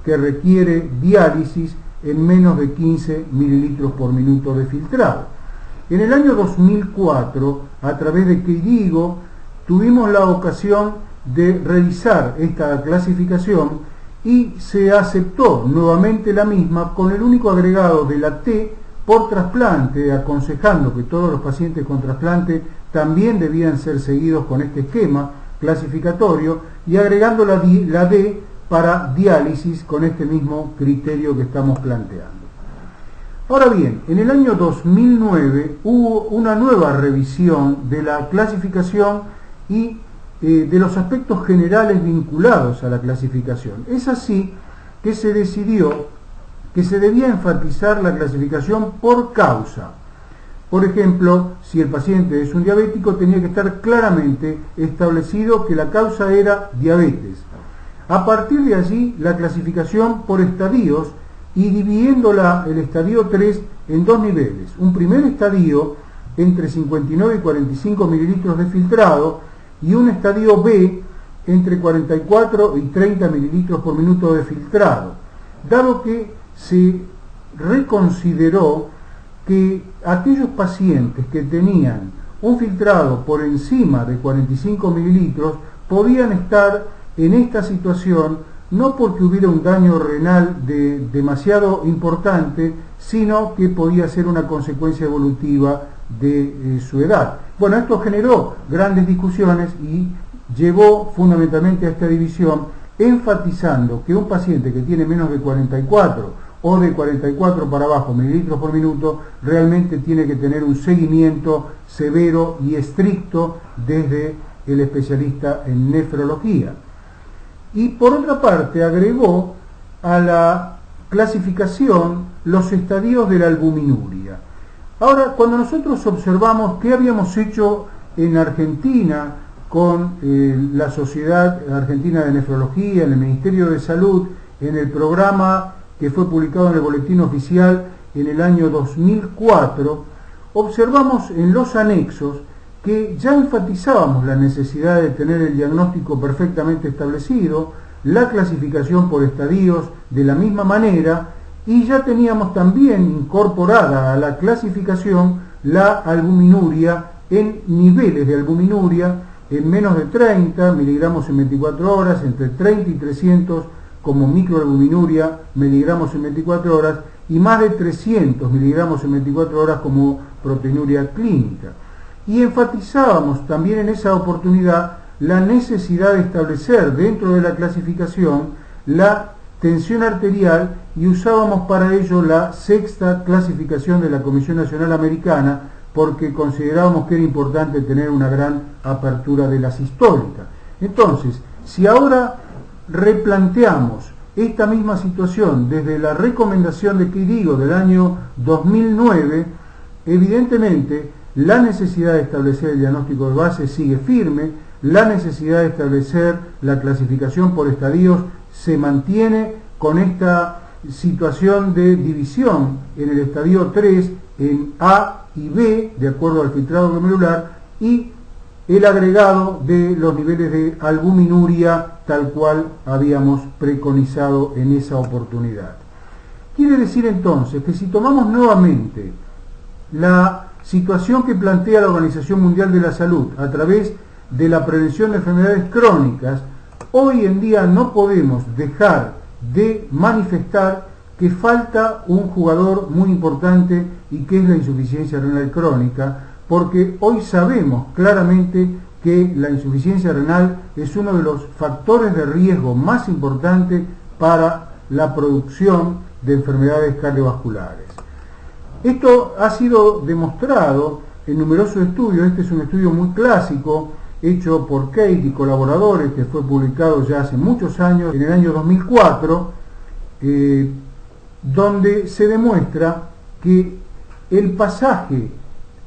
que requiere diálisis en menos de 15 mililitros por minuto de filtrado. En el año 2004, a través de KDIGO, tuvimos la ocasión de revisar esta clasificación y se aceptó nuevamente la misma con el único agregado de la T por trasplante, aconsejando que todos los pacientes con trasplante también debían ser seguidos con este esquema clasificatorio, y agregando la D para diálisis con este mismo criterio que estamos planteando. Ahora bien, en el año 2009 hubo una nueva revisión de la clasificación y de los aspectos generales vinculados a la clasificación. Es así que se decidió que se debía enfatizar la clasificación por causa. Por ejemplo, si el paciente es un diabético, tenía que estar claramente establecido que la causa era diabetes. A partir de allí, la clasificación por estadios y dividiéndola el estadio 3 en dos niveles. Un primer estadio entre 59 y 45 mililitros de filtrado y un estadio B entre 44 y 30 mililitros por minuto de filtrado, dado que se reconsideró que aquellos pacientes que tenían un filtrado por encima de 45 mililitros podían estar en esta situación no porque hubiera un daño renal demasiado importante, sino que podía ser una consecuencia evolutiva de su edad. Bueno, esto generó grandes discusiones y llevó fundamentalmente a esta división, enfatizando que un paciente que tiene menos de 44 o de 44 para abajo mililitros por minuto realmente tiene que tener un seguimiento severo y estricto desde el especialista en nefrología. Y por otra parte agregó a la clasificación los estadios de la albuminuria. Ahora, cuando nosotros observamos qué habíamos hecho en Argentina con la Sociedad Argentina de Nefrología, en el Ministerio de Salud, en el programa que fue publicado en el Boletín Oficial en el año 2004, observamos en los anexos que ya enfatizábamos la necesidad de tener el diagnóstico perfectamente establecido, la clasificación por estadios de la misma manera, y ya teníamos también incorporada a la clasificación la albuminuria en niveles de albuminuria en menos de 30 miligramos en 24 horas, entre 30 y 300 como microalbuminuria miligramos en 24 horas y más de 300 miligramos en 24 horas como proteinuria clínica. Y enfatizábamos también en esa oportunidad la necesidad de establecer dentro de la clasificación la tensión arterial y usábamos para ello la sexta clasificación de la Comisión Nacional Americana porque considerábamos que era importante tener una gran apertura de la sistólica. Entonces, si ahora replanteamos esta misma situación desde la recomendación de KDIGO del año 2009, evidentemente la necesidad de establecer el diagnóstico de base sigue firme, la necesidad de establecer la clasificación por estadios se mantiene con esta situación de división en el estadio 3 en A y B, de acuerdo al filtrado glomerular, y el agregado de los niveles de albuminuria tal cual habíamos preconizado en esa oportunidad. Quiere decir entonces que si tomamos nuevamente la situación que plantea la Organización Mundial de la Salud a través de la prevención de enfermedades crónicas, hoy en día no podemos dejar de manifestar que falta un jugador muy importante y que es la insuficiencia renal crónica, porque hoy sabemos claramente que la insuficiencia renal es uno de los factores de riesgo más importantes para la producción de enfermedades cardiovasculares. Esto ha sido demostrado en numerosos estudios. Este es un estudio muy clásico hecho por Kate y colaboradores que fue publicado ya hace muchos años, en el año 2004, donde se demuestra que el pasaje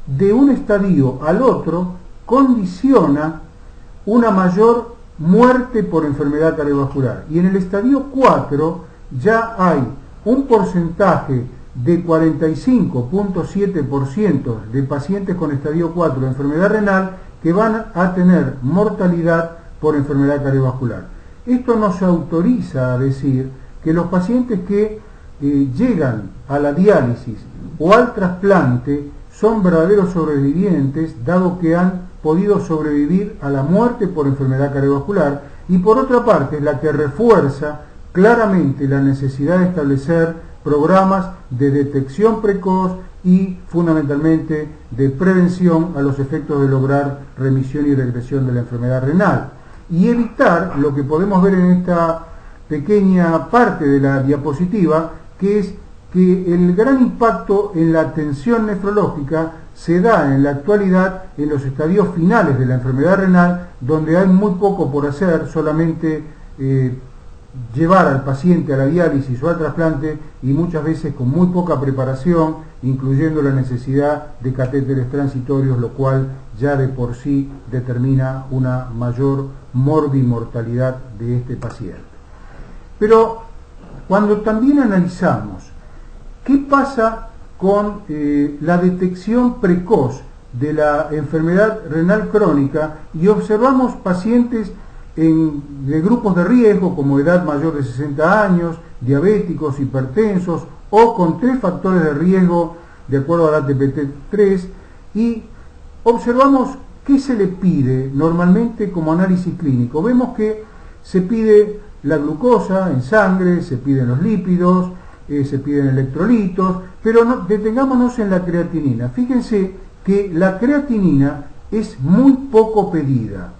de un estadio al otro condiciona una mayor muerte por enfermedad cardiovascular. Y en el estadio 4 ya hay un porcentaje de 45.7% de pacientes con estadio 4 de enfermedad renal que van a tener mortalidad por enfermedad cardiovascular. Esto nos autoriza a decir que los pacientes que llegan a la diálisis o al trasplante son verdaderos sobrevivientes, dado que han podido sobrevivir a la muerte por enfermedad cardiovascular, y por otra parte es la que refuerza claramente la necesidad de establecer programas de detección precoz y fundamentalmente de prevención a los efectos de lograr remisión y regresión de la enfermedad renal, y evitar lo que podemos ver en esta pequeña parte de la diapositiva, que es que el gran impacto en la atención nefrológica se da en la actualidad en los estadios finales de la enfermedad renal, donde hay muy poco por hacer, solamente llevar al paciente a la diálisis o al trasplante, y muchas veces con muy poca preparación, incluyendo la necesidad de catéteres transitorios, lo cual ya de por sí determina una mayor morbimortalidad de este paciente. Pero cuando también analizamos qué pasa con la detección precoz de la enfermedad renal crónica y observamos pacientes de grupos de riesgo como edad mayor de 60 años, diabéticos, hipertensos o con 3 factores de riesgo de acuerdo al ATP3, y observamos qué se le pide normalmente como análisis clínico. Vemos que se pide la glucosa en sangre, se piden los lípidos, se piden electrolitos, pero detengámonos en la creatinina. Fíjense que la creatinina es muy poco pedida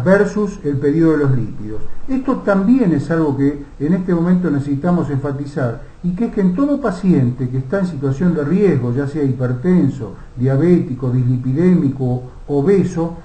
versus el pedido de los lípidos. Esto también es algo que en este momento necesitamos enfatizar, y que es que en todo paciente que está en situación de riesgo, ya sea hipertenso, diabético, dislipidémico, obeso,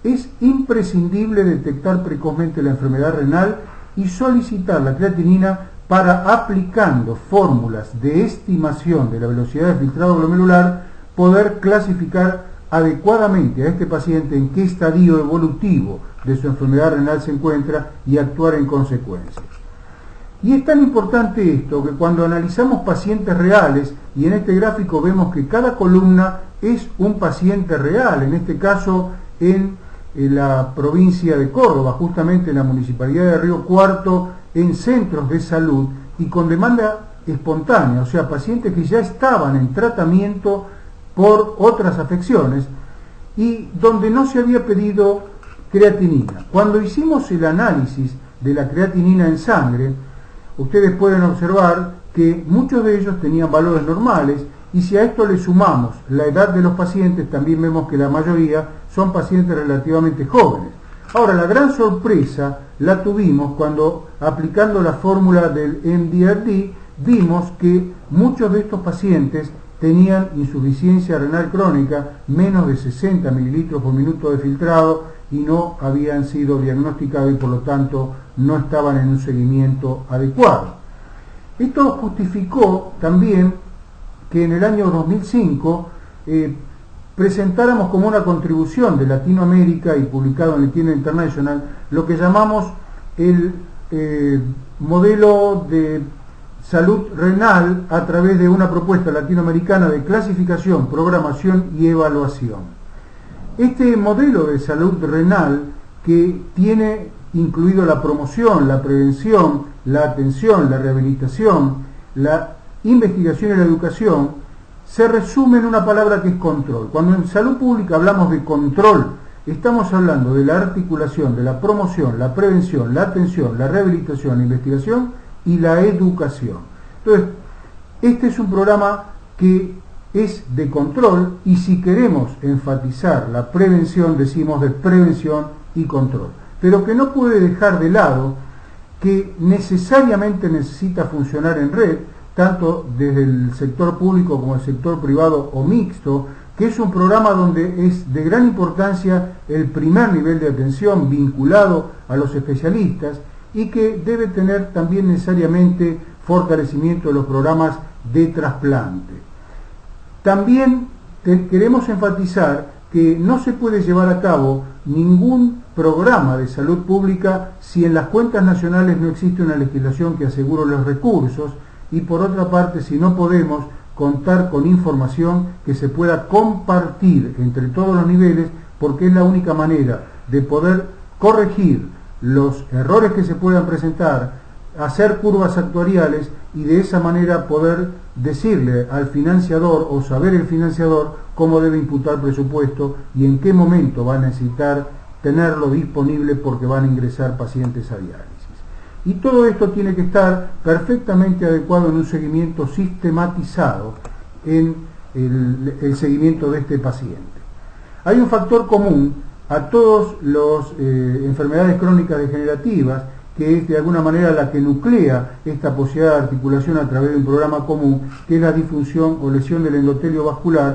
es imprescindible detectar precozmente la enfermedad renal y solicitar la creatinina para, aplicando fórmulas de estimación de la velocidad de filtrado glomerular, poder clasificar adecuadamente a este paciente en qué estadio evolutivo de su enfermedad renal se encuentra y actuar en consecuencia. Y es tan importante esto que cuando analizamos pacientes reales, y en este gráfico vemos que cada columna es un paciente real, en este caso en la provincia de Córdoba, justamente en la municipalidad de Río Cuarto, en centros de salud y con demanda espontánea, o sea, pacientes que ya estaban en tratamiento por otras afecciones y donde no se había pedido creatinina. Cuando hicimos el análisis de la creatinina en sangre, ustedes pueden observar que muchos de ellos tenían valores normales, y si a esto le sumamos la edad de los pacientes, también vemos que la mayoría son pacientes relativamente jóvenes. Ahora, la gran sorpresa la tuvimos cuando, aplicando la fórmula del MDRD, vimos que muchos de estos pacientes tenían insuficiencia renal crónica, menos de 60 mililitros por minuto de filtrado, y no habían sido diagnosticados y por lo tanto no estaban en un seguimiento adecuado. Esto justificó también que en el año 2005 presentáramos como una contribución de Latinoamérica y publicado en el Kidney International lo que llamamos el modelo de salud renal a través de una propuesta latinoamericana de clasificación, programación y evaluación. Este modelo de salud renal, que tiene incluido la promoción, la prevención, la atención, la rehabilitación, la investigación y la educación, se resume en una palabra que es control. Cuando en salud pública hablamos de control, estamos hablando de la articulación, de la promoción, la prevención, la atención, la rehabilitación, la investigación y la educación. Entonces, este es un programa que es de control, y si queremos enfatizar la prevención, decimos de prevención y control, pero que no puede dejar de lado que necesariamente necesita funcionar en red, tanto desde el sector público como el sector privado o mixto, que es un programa donde es de gran importancia el primer nivel de atención vinculado a los especialistas, y que debe tener también necesariamente fortalecimiento de los programas de trasplante. También queremos enfatizar que no se puede llevar a cabo ningún programa de salud pública si en las cuentas nacionales no existe una legislación que asegure los recursos, y por otra parte si no podemos contar con información que se pueda compartir entre todos los niveles, porque es la única manera de poder corregir los errores que se puedan presentar hacer curvas actuariales y de esa manera poder decirle al financiador o saber el financiador cómo debe imputar presupuesto y en qué momento va a necesitar tenerlo disponible porque van a ingresar pacientes a diálisis. Y todo esto tiene que estar perfectamente adecuado en un seguimiento sistematizado en el seguimiento de este paciente. Hay un factor común a todas las enfermedades crónicas degenerativas, que es de alguna manera la que nuclea esta posibilidad de articulación a través de un programa común, que es la disfunción o lesión del endotelio vascular